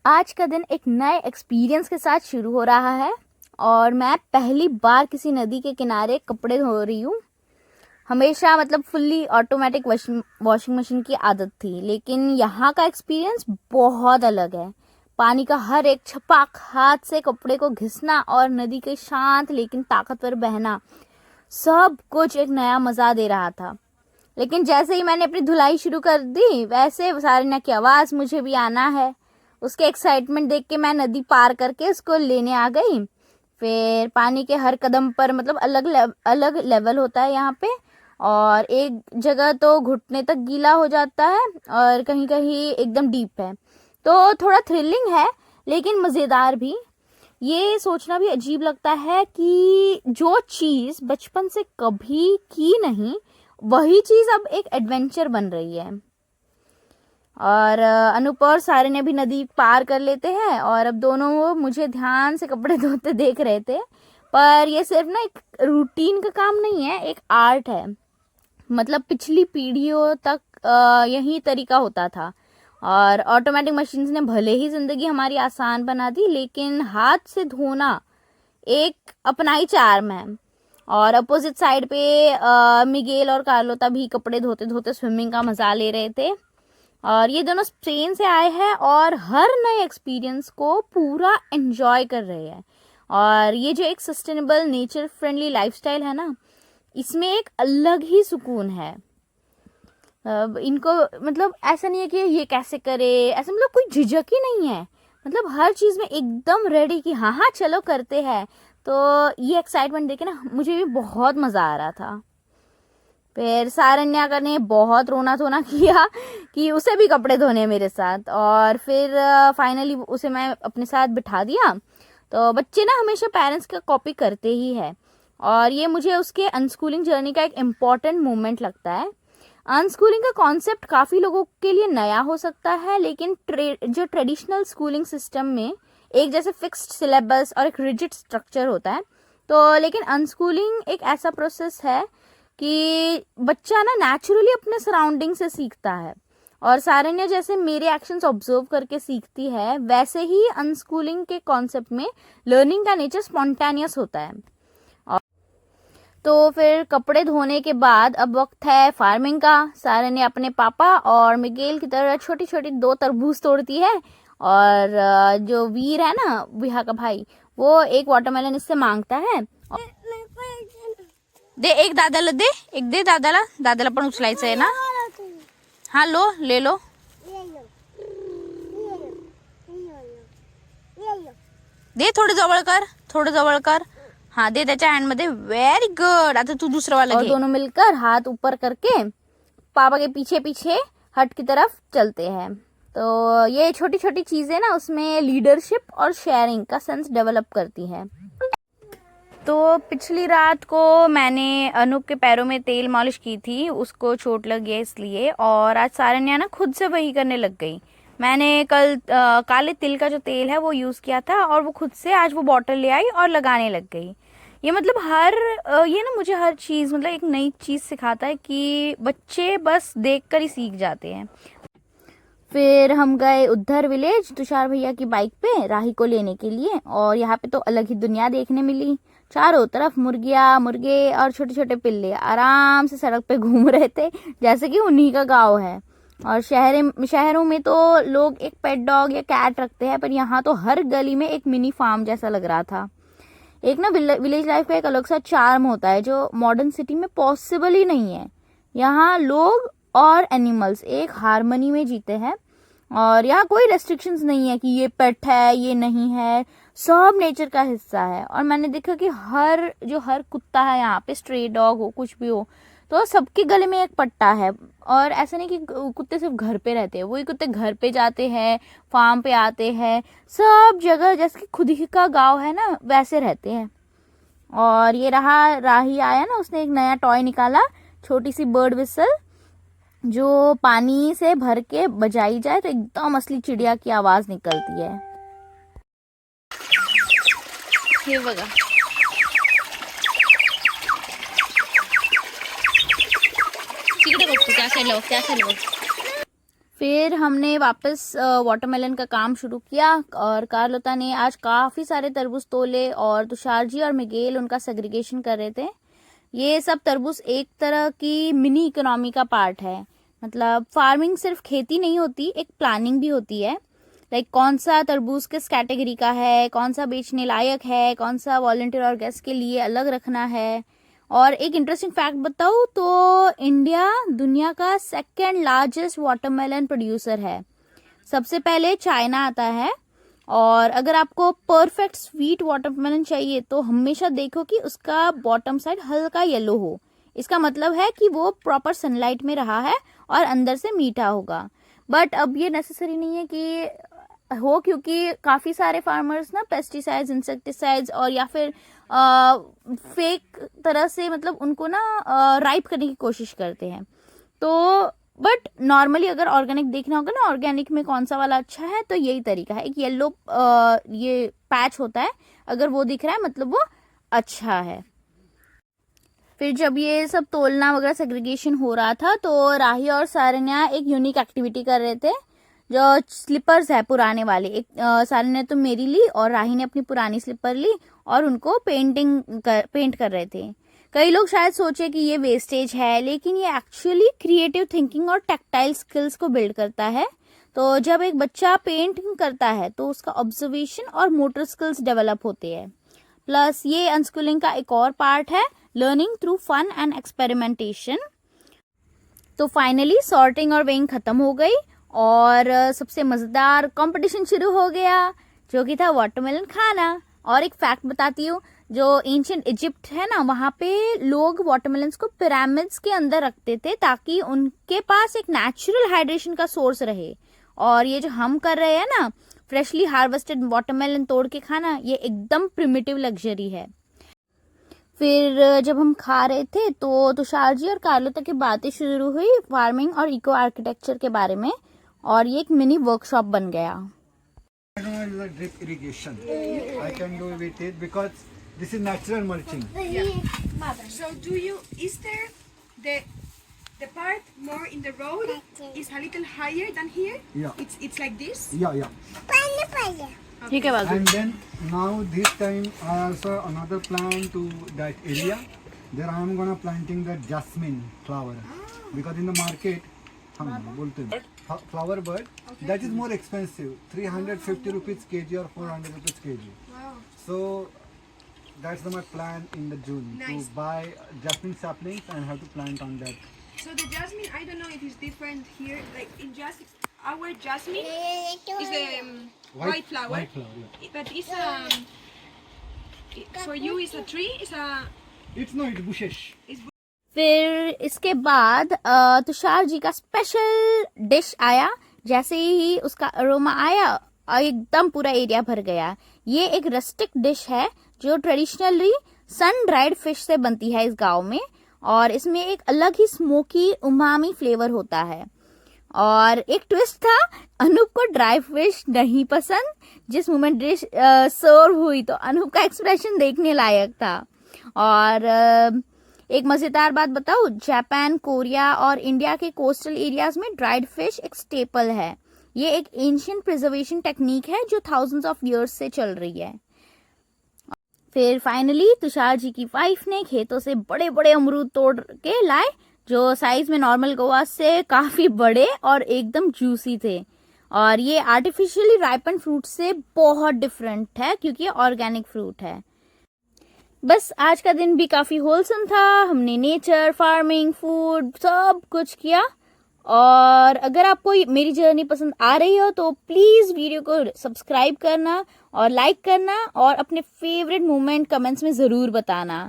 आज का दिन एक नए एक्सपीरियंस के साथ शुरू हो रहा है और मैं पहली बार किसी नदी के किनारे कपड़े धो रही हूँ। हमेशा मतलब फुल्ली ऑटोमेटिक वॉशिंग मशीन की आदत थी, लेकिन यहाँ का एक्सपीरियंस बहुत अलग है। पानी का हर एक छपाक, हाथ से कपड़े को घिसना और नदी के शांत लेकिन ताकतवर बहना, सब कुछ एक नया मजा दे रहा था। लेकिन जैसे ही मैंने अपनी धुलाई शुरू कर दी, वैसे सारिना की आवाज़ मुझे भी आना है। उसके एक्साइटमेंट देख के मैं नदी पार करके उसको लेने आ गई। फिर पानी के हर कदम पर मतलब अलग लेवल होता है यहाँ पे, और एक जगह तो घुटने तक गीला हो जाता है और कहीं कहीं एकदम डीप है। तो थोड़ा थ्रिलिंग है लेकिन मज़ेदार भी। ये सोचना भी अजीब लगता है कि जो चीज़ बचपन से कभी की नहीं, वही चीज़ अब एक एडवेंचर बन रही है। और अनूप और सारिन भी नदी पार कर लेते हैं और अब दोनों वो मुझे ध्यान से कपड़े धोते देख रहे थे। पर ये सिर्फ ना एक रूटीन का काम नहीं है, एक आर्ट है। मतलब पिछली पीढ़ियों तक यही तरीका होता था। और ऑटोमेटिक मशीन्स ने भले ही ज़िंदगी हमारी आसान बना दी, लेकिन हाथ से धोना एक अपना ही चार्म है। और अपोजिट साइड पे मिगेल और कार्लोता भी कपड़े धोते धोते स्विमिंग का मज़ा ले रहे थे। और ये दोनों स्पेन से आए हैं और हर नए एक्सपीरियंस को पूरा एंजॉय कर रहे हैं। और ये जो एक सस्टेनेबल नेचर फ्रेंडली लाइफस्टाइल है ना, इसमें एक अलग ही सुकून है। इनको मतलब ऐसा नहीं है कि ये कैसे करे, ऐसा मतलब कोई झिझक ही नहीं है। मतलब हर चीज़ में एकदम रेडी कि हाँ हाँ चलो करते हैं। तो ये एक्साइटमेंट देखे ना मुझे भी बहुत मज़ा आ रहा था। फिर सारन्या ने बहुत रोना धोना किया कि उसे भी कपड़े धोने मेरे साथ, और फिर फाइनली उसे मैं अपने साथ बिठा दिया। तो बच्चे ना हमेशा पेरेंट्स का कॉपी करते ही है, और ये मुझे उसके अनस्कूलिंग जर्नी का एक इम्पॉर्टेंट मोमेंट लगता है। अनस्कूलिंग का कॉन्सेप्ट काफ़ी लोगों के लिए नया हो सकता है, लेकिन जो ट्रेडिशनल स्कूलिंग सिस्टम में एक जैसे फिक्स्ड सिलेबस और एक रिजिड स्ट्रक्चर होता है, तो लेकिन अनस्कूलिंग एक ऐसा प्रोसेस है कि बच्चा ना नेचुरली अपने सराउंडिंग से सीखता है। और सारन्या जैसे मेरे एक्शंस ऑब्जर्व करके सीखती है, वैसे ही अनस्कूलिंग के कॉन्सेप्ट में लर्निंग का नेचर स्पॉन्टेनियस होता है। तो फिर कपड़े धोने के बाद अब वक्त है फार्मिंग का। सारन्या अपने पापा और मिगेल की तरह छोटी छोटी 2 तरबूज तोड़ती है, और जो वीर है ना, विहा का भाई, वो एक वाटरमेलन इससे मांगता है। दे एक दादाला दे, एक दे दादाला, दादाला पण उचलायचं आहे ना। हाँ लो, ले लो। दे थोडं जवळ कर, थोडं जवळ कर। हाँ दे त्याच्या हँड मध्ये। Very good. आता तू दूसरा वाला घे। और दोनों मिलकर हाथ ऊपर करके पापा के पीछे पीछे हट की तरफ चलते हैं। तो ये छोटी छोटी चीजें ना उसमें लीडरशिप और शेयरिंग का सेंस डेवलप करती है। तो पिछली रात को मैंने अनूप के पैरों में तेल मालिश की थी, उसको चोट लग गई इसलिए, और आज सारन्या ना खुद से वही करने लग गई। मैंने कल काले तिल का जो तेल है वो यूज़ किया था, और वो खुद से आज वो बॉटल ले आई और लगाने लग गई। ये मतलब ये ना मुझे हर चीज़ मतलब एक नई चीज़ सिखाता है कि बच्चे बस देखकर ही सीख जाते हैं। फिर हम गए उद्धर विलेज तुषार भैया की बाइक पे राही को लेने के लिए, और यहाँ पे तो अलग ही दुनिया देखने मिली। चारों तरफ मुर्गियाँ, मुर्गे और छोटे छोटे पिल्ले आराम से सड़क पे घूम रहे थे, जैसे कि उन्हीं का गांव है। और शहरों में तो लोग एक पेट डॉग या कैट रखते हैं, पर यहाँ तो हर गली में एक मिनी फार्म जैसा लग रहा था। एक ना विलेज लाइफ का एक अलग सा चार्म होता है जो मॉडर्न सिटी में पॉसिबल ही नहीं है। यहाँ लोग और एनिमल्स एक हार्मनी में जीते हैं, और यहाँ कोई रेस्ट्रिक्शंस नहीं है कि ये पेट है ये नहीं है, सब नेचर का हिस्सा है। और मैंने देखा कि हर कुत्ता है यहाँ पे, स्ट्रे डॉग हो कुछ भी हो, तो सबके गले में एक पट्टा है। और ऐसा नहीं कि कुत्ते सिर्फ घर पे रहते हैं, वही कुत्ते घर पे जाते हैं, फार्म पे आते हैं, सब जगह जैसे कि खुद ही का गांव है ना, वैसे रहते हैं। और ये राही आया ना, उसने एक नया टॉय निकाला, छोटी सी बर्ड विसल, जो पानी से भर के बजाई जाए तो एकदम असली चिड़िया की आवाज निकलती है। हे बघा, तिकडे बघतो, त्या साईडला बघ, त्या साईडला बघ। फिर हमने वापस वाटरमेलन का काम शुरू किया और कार्लोता ने आज काफ़ी सारे तरबूज तोले और तुषार जी और मिगेल उनका सेग्रीगेशन कर रहे थे। ये सब तरबूज एक तरह की मिनी इकोनॉमी का पार्ट है। मतलब फार्मिंग सिर्फ खेती नहीं होती, एक प्लानिंग भी होती है। लाइक कौन सा तरबूज किस कैटेगरी का है, कौन सा बेचने लायक है, कौन सा वॉलंटियर और गेस्ट के लिए अलग रखना है। और एक इंटरेस्टिंग फैक्ट बताऊँ तो इंडिया दुनिया का सेकंड लार्जेस्ट वाटरमेलन प्रोड्यूसर है। सबसे पहले चाइना आता है। और अगर आपको परफेक्ट स्वीट वाटरमेलन चाहिए तो हमेशा देखो कि उसका बॉटम साइड हल्का येलो हो। इसका मतलब है कि वो प्रॉपर सनलाइट में रहा है और अंदर से मीठा होगा। बट अब ये नेसेसरी नहीं है कि हो, क्योंकि काफ़ी सारे फार्मर्स ना पेस्टिसाइड्स, इंसेक्टिसाइड्स और या फिर फेक तरह से मतलब उनको ना राइप करने की कोशिश करते हैं। तो बट नॉर्मली अगर ऑर्गेनिक देखना होगा ना, ऑर्गेनिक में कौन सा वाला अच्छा है, तो यही तरीका है। एक येलो ये पैच होता है, अगर वो दिख रहा है मतलब वो अच्छा है। फिर जब ये सब तोलना वगैरह सेग्रीगेशन हो रहा था तो राही और सारन्या एक यूनिक एक्टिविटी कर रहे थे। जो स्लीपर्स है पुराने वाले, एक सारन्या ने तो मेरी ली और राही ने अपनी पुरानी स्लीपर ली और उनको पेंट कर रहे थे। कई लोग शायद सोचे कि ये वेस्टेज है, लेकिन ये एक्चुअली क्रिएटिव थिंकिंग और टैक्टाइल स्किल्स को बिल्ड करता है। तो जब एक बच्चा पेंटिंग करता है तो उसका ऑब्जर्वेशन और मोटर स्किल्स डेवलप होते हैं। प्लस ये अनस्कूलिंग का एक और पार्ट है, learning through fun and experimentation. तो फाइनली सॉर्टिंग और वेइंग खत्म हो गई और सबसे मज़ेदार कंपटीशन शुरू हो गया, जो कि था वाटरमेलन खाना। और एक फैक्ट बताती हूँ, जो एंशिएंट इजिप्ट है ना, वहाँ पे लोग वाटरमेलन्स को पिरामिड्स के अंदर रखते थे ताकि उनके पास एक नेचुरल हाइड्रेशन का सोर्स रहे। और ये जो हम कर रहे हैं ना, फ्रेशली हार्वेस्टेड वाटरमेलन तोड़ के खाना, ये एकदम प्रिमिटिव लग्जरी है। फिर जब हम खा रहे थे तो तुषार जी और कार्लोता की बातें शुरू हुई फार्मिंग और इको आर्किटेक्चर के बारे में, और ये एक मिनी वर्कशॉप बन गया। I don't know the drip irrigation. I can do with it because this is natural mulching. So is there the part more in the road is a little higher than here? Yeah. It's like this? Yeah. ठीक है बाबू। And then now this time I also another plan to that area. There I am gonna planting the jasmine flower because in the market बोलते हैं flower bud that is more expensive, 350 rupees kg or 400 rupees kg. Wow. So that's my plan in the June Nice. to buy jasmine saplings and have to plant on that. So the jasmine, I don't know if it's different here. Like in our jasmine is the white flower. White flower, yeah. But for you it's a tree. It's bushes. फिर इसके बाद तुषार जी का special dish आया। जैसे ही उसका aroma आया एकदम पूरा एरिया भर गया। ये एक रस्टिक डिश है जो ट्रेडिशनली सन ड्राइड फिश से बनती है इस गांव में, और इसमें एक अलग ही स्मोकी उमामी फ्लेवर होता है। और एक ट्विस्ट था, अनूप को ड्राई फिश नहीं पसंद। जिस मोमेंट डिश सर्व हुई तो अनूप का एक्सप्रेशन देखने लायक था। और एक मज़ेदार बात बताऊँ, जापान, कोरिया और इंडिया के कोस्टल एरियाज में ड्राइड फिश एक स्टेपल है। ये एक एंशिएंट प्रिजर्वेशन टेक्निक है जो थाउजेंड्स ऑफ इयर्स से चल रही है। फिर फाइनली तुषार जी की वाइफ ने खेतों से बड़े बड़े अमरूद तोड़ के लाए, जो साइज में नॉर्मल गोवा से काफ़ी बड़े और एकदम जूसी थे। और ये आर्टिफिशियली राइपन फ्रूट से बहुत डिफरेंट है क्योंकि ये ऑर्गेनिक फ्रूट है। बस आज का दिन भी काफ़ी होलसम था। हमने नेचर, फार्मिंग, फूड सब कुछ किया। और अगर आपको मेरी जर्नी पसंद आ रही हो तो प्लीज़ वीडियो को सब्सक्राइब करना और लाइक करना और अपने फेवरेट मोमेंट कमेंट्स में ज़रूर बताना।